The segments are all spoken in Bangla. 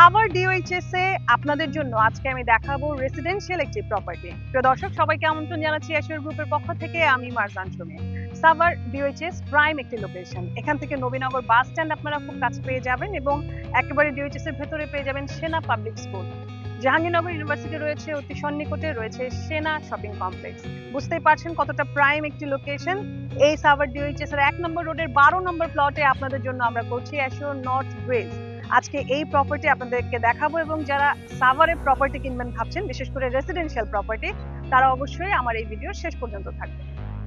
সাভার ডিওএইচএস এ আপনাদের জন্য আজকে আমি দেখাবো রেসিডেন্সিয়াল একটি প্রপার্টি। প্রিয় দর্শক, সবাইকে আমন্ত্রণ জানাচ্ছি এশিয়ার গ্রুপের পক্ষ থেকে। আমি মারজান সুমি। সাভার ডিওএইচএস প্রাইম একটি লোকেশন। এখান থেকে নবীনগর বাস স্ট্যান্ড আপনারা খুব কাছে পেয়ে যাবেন এবং একেবারে ডিওএইচএস এর ভেতরে পেয়ে যাবেন সেনা পাবলিক স্কুল। জাহাঙ্গীরনগর ইউনিভার্সিটি রয়েছে অতি সন্নিকটে, রয়েছে সেনা শপিং কমপ্লেক্স। বুঝতেই পারছেন কতটা প্রাইম একটি লোকেশন। এই সাভার ডিওএইচএস এর 1 নম্বর রোডের 12 নম্বর প্লটে আপনাদের জন্য আমরা করছি এশিয়ার নর্থ ব্রিজ। আজকে এই প্রপার্টি আপনাদেরকে দেখাবো এবং যারা সাভারে প্রপার্টি কিনবেন ভাবছেন, বিশেষ করে রেসিডেন্সিয়াল প্রপার্টি, তারা অবশ্যই আমার এই ভিডিও শেষ পর্যন্ত থাকবে।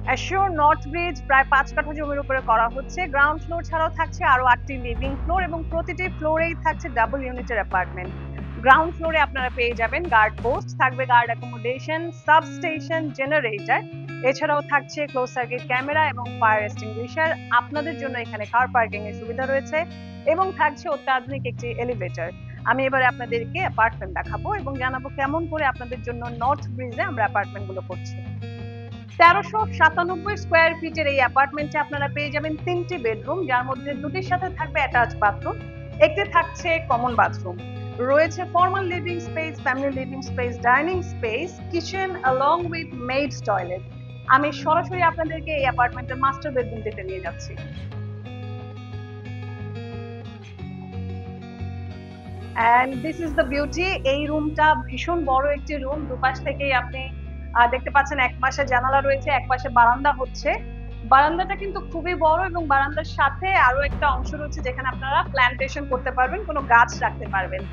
অ্যাশিওর নর্থ ব্রিজ প্রায় 5 কাঠা জমির উপরে করা হচ্ছে। গ্রাউন্ড ফ্লোর ছাড়াও থাকছে আরো 8টি লিভিং ফ্লোর এবং প্রতিটি ফ্লোরেই থাকছে ডাবল ইউনিটের অ্যাপার্টমেন্ট। গ্রাউন্ড ফ্লোরে আপনারা পেয়ে যাবেন গার্ড পোস্ট, থাকবে গার্ড অ্যাকোমোডেশন, সাবস্টেশন, জেনারেটর, এছাড়াও থাকছে ক্লোজ সার্কিট ক্যামেরা এবং ফায়ার এক্সটিংগুইশার। আপনাদের জন্য এখানে কার পার্কিং এর সুবিধা রয়েছে এবং থাকছে অত্যাধুনিক একটি এলিভেটর। আমি এবারে আপনাদেরকে অ্যাপার্টমেন্ট দেখাবো এবং জানাবো কেমন করে আপনাদের জন্য নর্থ ব্রিজে আমরা অ্যাপার্টমেন্ট গুলো করছি। 1397 স্কোয়ার ফিটের এই অ্যাপার্টমেন্টে আপনারা পেয়ে যাবেন 3টি বেডরুম, যার মধ্যে দুটির সাথে থাকবে অ্যাটাচ বাথরুম, একটি থাকছে কমন বাথরুম। রয়েছে formal living space, family living space, dining space, kitchen along with maids toilet. আমি সরাসরি আপনাদেরকে এই অ্যাপার্টমেন্টের মাস্টার বেডরুমটিতে নিয়ে যাচ্ছি। And this is the beauty. এই রুমটা ভীষণ বড় একটি রুম। দুপাশ থেকেই আপনি দেখতে পাচ্ছেন, এক পাশে জানালা রয়েছে, এক পাশে বারান্দা হচ্ছে। বারান্দাটা কিন্তু খুবই বড় এবং বারান্দার সাথে আরো একটা অংশ রয়েছে যেখানে আপনারা প্ল্যান্টেশন করতে পারবেন, কোনো গাছ রাখতে পারবেন।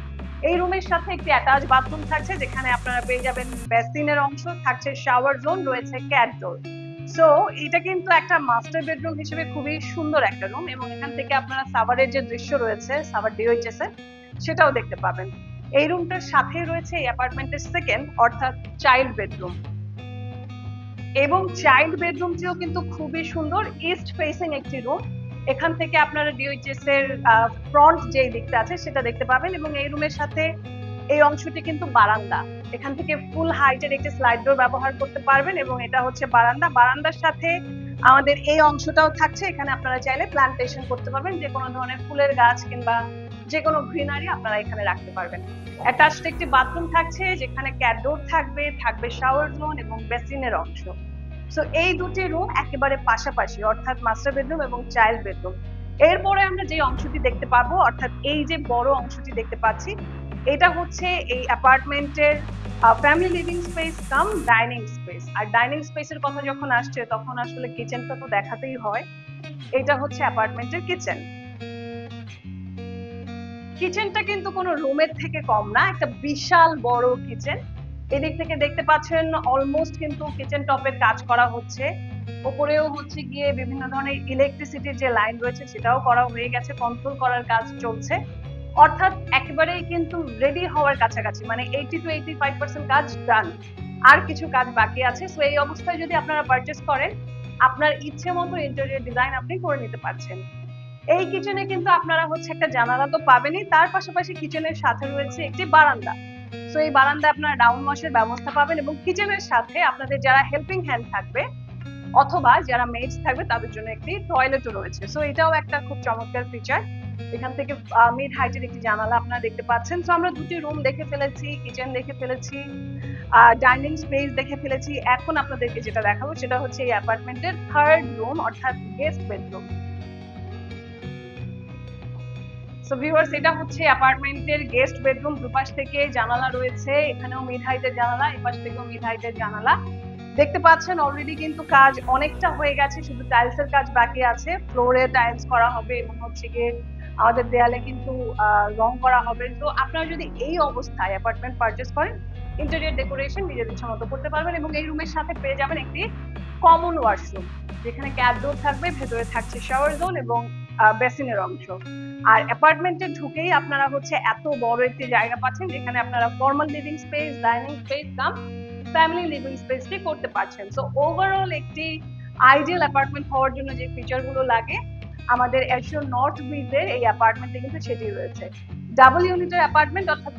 এই রুমের সাথে একটি অ্যাটাচ বাথরুম থাকছে যেখানে আপনারা পেয়ে যাবেন বেসিনের অংশ, থাকছে শাওয়ার জোন, রয়েছে ক্যাট ডোর। সো এটা কিন্তু একটা মাস্টার বেডরুম হিসেবে খুবই সুন্দর একটা রুম এবং এখান থেকে আপনারা সাভারের যে দৃশ্য রয়েছে সাভার ডিওএইচএস এর, সেটাও দেখতে পাবেন। এই রুমটার সাথে রয়েছে এই অ্যাপার্টমেন্টের সেকেন্ড অর্থাৎ চাইল্ড বেডরুম এবং চাইল্ড বেডরুমটিও কিন্তু খুবই সুন্দর। ইস্ট ফেসিং একটি রুম। এখান থেকে আপনারা ডিওএইচএস এর ফ্রন্ট যে দিকটা আছে সেটা দেখতে পাবেন এবং এই রুমের সাথে এই অংশটি কিন্তু বারান্দা। এখান থেকে ফুল হাইটের একটি স্লাইড ডোর ব্যবহার করতে পারবেন এবং এটা হচ্ছে বারান্দা। বারান্দার সাথে আমাদের এই অংশটাও থাকছে, এখানে আপনারা চাইলে প্ল্যান্টেশন করতে পারবেন, যে কোনো ধরনের ফুলের গাছ কিংবা যে কোনো গ্রিনারি আপনারা এখানে রাখতে পারবেন। অ্যাটাচড একটি বাথরুম থাকছে যেখানে ক্যাট ডোর থাকবে, থাকবে শাওয়ার জোন এবং বেসিনের অংশ। সো এই দুটি রুম একেবারে পাশাপাশি, অর্থাৎ মাস্টার বেডরুম এবং চাইল্ড বেডরুম। এরপরে আমরা যে অংশটি দেখতে পাবো, অর্থাৎ এই যে বড় অংশটি দেখতে পাচ্ছি, এটা হচ্ছে এই অ্যাপার্টমেন্টের family living space cum dining space. আর ডাইনিং স্পেসের কথা যখন আসছে তখন আসলে কিচেনটা তো দেখাতেই হয়। এটা হচ্ছে অ্যাপার্টমেন্টের কিচেন। কিচেনটা কিন্তু কোনো রুমের থেকে কম না, একটা বিশাল বড় কিচেন। এদিক থেকে দেখতে পাচ্ছেন অলমোস্ট কিন্তু কিচেন টপের কাজ করা হচ্ছে। উপরেও হচ্ছে গিয়ে বিভিন্ন ধরনের ইলেকট্রিসিটির যে লাইন রয়েছে সেটাও করা হয়ে গেছে, কন্ট্রোল করার কাজ চলছে। অর্থাৎ একেবারেই কিন্তু রেডি হওয়ার কাছাকাছি, মানে 80 to 85% কাজ ডান, আর কিছু কাজ বাকি আছে। সো এই অবস্থায় যদি আপনারা পারচেজ করেন, আপনার ইচ্ছে মতো ইন্টেরিয়র ডিজাইন আপনি করে নিতে পারছেন। এই কিচেনে কিন্তু আপনারা হচ্ছে একটা জানালা তো পাবেনই, তার পাশাপাশি কিচেনের সাথে রয়েছে একটি বারান্দা। সো এই বারান্দায় আপনারা ডাউন ওয়াশের ব্যবস্থা পাবেন এবং কিচেনের সাথে আপনাদের যারা হেল্পিং হ্যান্ড থাকবে অথবা যারা মেডস থাকবে তাদের জন্য একটি টয়লেটও রয়েছে। সো এটাও একটা খুব চমৎকার ফিচার। এখান থেকে মিড হাইটের একটি জানালা আপনারা দেখতে পাচ্ছেন। সো আমরা দুটি রুম দেখে ফেলেছি, কিচেন দেখে ফেলেছি, ডাইনিং স্পেস দেখে ফেলেছি। এখন আপনাদেরকে যেটা দেখাবো সেটা হচ্ছে এই অ্যাপার্টমেন্টের থার্ড রুম অর্থাৎ গেস্ট বেডরুম। সো ভিউয়ার্স, এটা হচ্ছে অ্যাপার্টমেন্টের গেস্ট বেডরুম। দুপাশ থেকে জানালা রয়েছে, এখানেও মিড হাইটের জানালা, এপাশ থেকেও মিড হাইটের জানালা। দেখতে পাচ্ছেন অলরেডি কিন্তু কাজ অনেকটা হয়ে গেছে, শুধু টাইলসের কাজ বাকি আছে। ফ্লোরে টাইলস করা হবে এবং হচ্ছে গিয়ে আমাদের দেয়ালে কিন্তু রং করা হবে। তো আপনারা যদি এই অবস্থায় অ্যাপার্টমেন্ট পারচেজ করেন, ইন্টেরিয়র ডেকোরেশন নিজের ইচ্ছা মতো করতে পারবেন এবং এই রুমের সাথে পেয়ে যাবেন একটি কমন ওয়াশরুম যেখানে ক্যাট ডোর থাকবে, ভেতরে থাকছে শাওয়ার জোন এবং বেসিনের অংশ। আর অ্যাপার্টমেন্টে ঢুকেই আপনারা হচ্ছে এত বড় একটি জায়গা পাচ্ছেন যেখানে আপনারা formal living space, dining space cum family living স্পেসটি করতে পারছেন। সো ওভারঅল একটি আইডিয়াল অ্যাপার্টমেন্ট হওয়ার জন্য যে ফিচারগুলো লাগে আমাদের এশিয়ার নর্থ ব্রিজের এই অ্যাপার্টমেন্টে কিন্তু সেটি রয়েছে। ডাবল ইউনিটের অ্যাপার্টমেন্ট, অর্থাৎ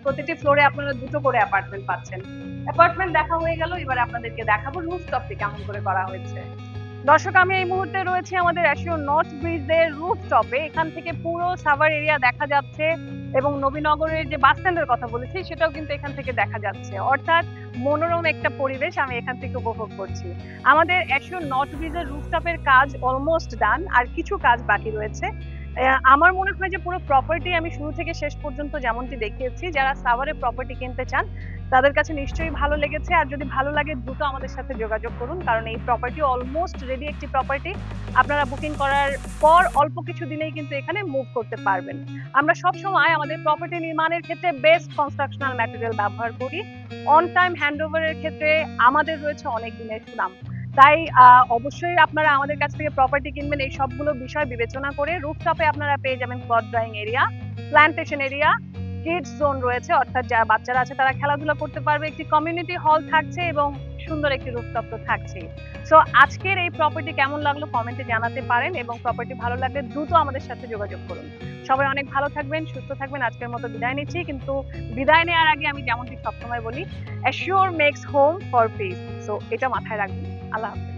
প্রতিটি ফ্লোরে আপনারা দুটো করে অ্যাপার্টমেন্ট পাচ্ছেন। অ্যাপার্টমেন্ট দেখা হয়ে গেল, এবার আপনাদেরকে দেখাবো রুফটপটি কেমন করে করা হয়েছে। দর্শক, আমি এই মুহূর্তে রয়েছে আমাদের এশিয়ার নর্থ ব্রিজের রুফটপে। এখান থেকে পুরো সাভার এরিয়া দেখা যাচ্ছে। এবং নবীনগরের যে বাস স্ট্যান্ডের কথা বলেছি সেটাও কিন্তু এখান থেকে দেখা যাচ্ছে। অর্থাৎ মনোরম একটা পরিবেশ আমি এখান থেকে উপভোগ করছি। আমাদের অ্যাশিওর নর্থ ব্রিজের রুফটপের কাজ অলমোস্ট ডান, আর কিছু কাজ বাকি রয়েছে। আমার মনে হয় যে পুরো প্রপার্টি আমি শুরু থেকে শেষ পর্যন্ত যেমনটি দেখিয়েছি, যারা সাভারে প্রপার্টি কিনতে চান তাদের কাছে নিশ্চয়ই ভালো লেগেছে। আর যদি ভালো লাগে দ্রুত আমাদের সাথে যোগাযোগ করুন, কারণ এই প্রপার্টি অলমোস্ট রেডি একটি প্রপার্টি। আপনারা বুকিং করার পর অল্প কিছু দিনেই কিন্তু এখানে মুভ করতে পারবেন। আমরা সব সময় আমাদের প্রপার্টি নির্মাণের ক্ষেত্রে বেস্ট কনস্ট্রাকশনাল ম্যাটেরিয়াল ব্যবহার করি। অন টাইম হ্যান্ডওভারের ক্ষেত্রে আমাদের রয়েছে অনেক দিনের সুনাম। তাই অবশ্যই আপনারা আমাদের কাছ থেকে প্রপার্টি কিনবেন এই সবগুলো বিষয় বিবেচনা করে। রুফটপে আপনারা পেয়ে যাবেন cloth drying area, plantation area, kids zone রয়েছে, অর্থাৎ যারা বাচ্চারা আছে তারা খেলাধুলা করতে পারবে, একটি কমিউনিটি হল থাকছে এবং সুন্দর একটি রুফটপ তো থাকছেই। সো আজকের এই প্রপার্টি কেমন লাগলো কমেন্টে জানাতে পারেন, এবং প্রপার্টি ভালো লাগলে দ্রুত আমাদের সাথে যোগাযোগ করুন। সবাই অনেক ভালো থাকবেন, সুস্থ থাকবেন। আজকের মতো বিদায় নিচ্ছি, কিন্তু বিদায় নেওয়ার আগে আমি যেমনটি সবসময় বলি, assure makes home for peace. So এটা মাথায় রাখবেন। আল্লাহ হাফেজ।